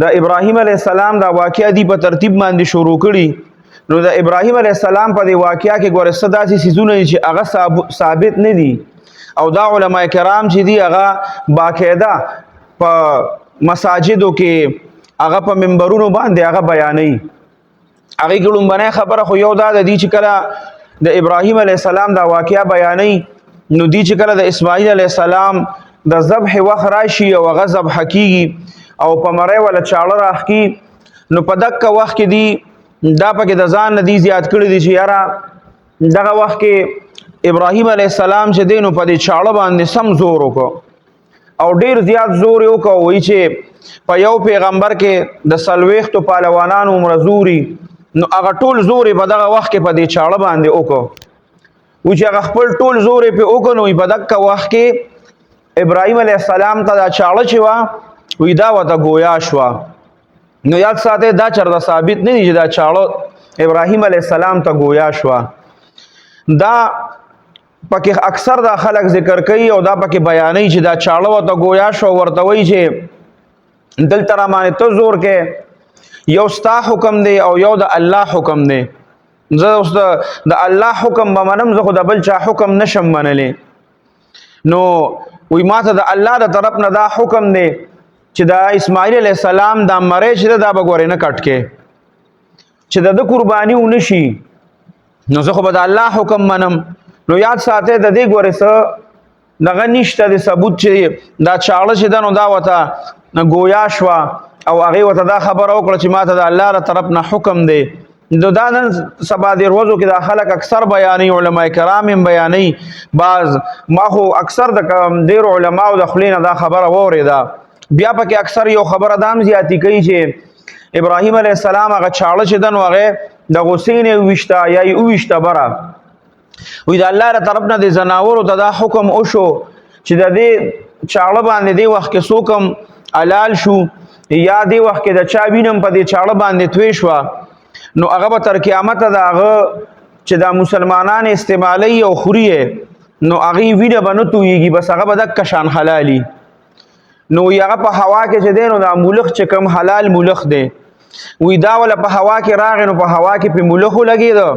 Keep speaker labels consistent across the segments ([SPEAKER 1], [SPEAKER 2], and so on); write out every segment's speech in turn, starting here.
[SPEAKER 1] د ابراهیم علیه السلام دا واقعه دی په ترتیب باندې شروع کړي نو د ابراهیم علیه السلام په دې واقعه کې ګوره څه داسې څیزونه چې هغه ثابت نه دي او دا علما کرام چې دي هغه باقاعده په مساجدو کې هغه په منبرونو باندې هغه بیانوي. هغې کې لومبنۍ خبره خو یو دا د دې چې کله د ابراهیم علیه السلام دا واقعه بیانوي نو دی چې کله د اسماعیل علیه السلام د ذبح وخت راشي او هغه ذبح کېږي او په مری ولا چاړه راخکي نو په دغه وخت کې دی دا پکې د ځان نه دی زیات کړي دي چې یاره دغه وخت کې ابراهیم علیه السلام چې دی نو په دې چاړه باندې سم زور وکړو او ډیر زیات زور یې وکړو وایي چې په یو پیغمبر کې د څلوېښتو پهلوانانو عمره زوري نو هغه ټول زور یې په دغه وخت کې په دې چاړه باندې وکړو و چې هغه خپل ټول زور یې پرې وکړو نو په دغه وخت کې ابراهیم علیه السلام ته دا چاړه چې وه وی دا وته گویا شوا نو یاد ساته دا چرته ثابت نه دی چې دا چاړه ابراهیم علیه السلام ته گویا شوا. دا پکې اکثر دا خلک ذکر کوي او دا پکې بیانوي چې دا چاړه وته گویا شو ورته وایي چې دلته را باندې ته زور کې یو ستا حکم دی او یو د الله حکم دی زه اوس د الله حکم به منم زه خو د بل چا حکم نشم منلی نو وی ماته د الله د طرف نه دا حکم دی چې دا اسماعیل علیه السلام دا مری چې دا به ګورې نه کټ کې چې د قرباني ونشي نو زه خو به د الله حکم منم. نو یاد ساته د دې ګورې څه دغه نشته د ثبوت چې دا چاړه چې ده نو دا ورته ګویا شوه او هغې ورته دا خبره وکړه چې ماته د الله له طرف نه حکم دی. نو دا نن سبا دې ورځو کې دا خلک اکثر بیانوي علما کرام هم بیانوي بعض ما خو اکثر د ډېرو علماو د خولې نه دا خبره واورېده بیا پکې اکثر یو خبره دا هم زیاتې کوي چې ابراهیم علیه السلام هغه چاړه چې ده نو هغې د غوسې نه وویشته یا یې وویشته بره وایي د الله له طرف نه د ځناورو ته دا حکم وشو چې د دې چاړه باندې دې وخت کې څوک هم حلال شو یا دې وخت کې د چا وینه هم په دې چاړه باندې توی شوه نو هغه به تر قیامته د هغه چې دا مسلمانان استعمالوي او خوري نو هغې وینه به نه تویږي بس هغه به دکه شان حلالي. نو هغه په هوا کې چې دی نو دا مولخ چې کوم حلال مولخ دی وی دا ولا په هوا کې راغی نو په هوا کې په مولخ ولګېده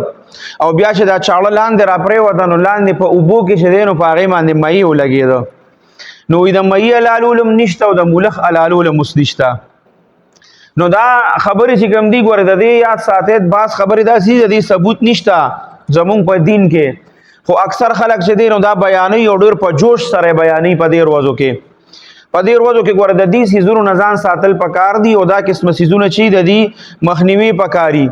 [SPEAKER 1] او بیا چې دا چاړه لاندې را پرېوته نو لاندې په اوبو کې چې دی نو په هغې باندې مهي ولګېده نو وی د مهي حلالولم نشته او د مولخ حلالولم اوس نشته. نو دا خبرې چې کوم دي ګوره د دې یاد ساتئ بعض خبرې داسې د دې ثبوت نشته زمونږ په دین کې خو اکثر خلک چې دی نو دا بیانوي او ډېر په جوش سره بیانوي په دې ورځو کې په دې ورځو کې ګوره د دې څیزونو نه ځان ساتل پکار دي او دا قسمه څیزونه چې د دې مخنیوي پکاري.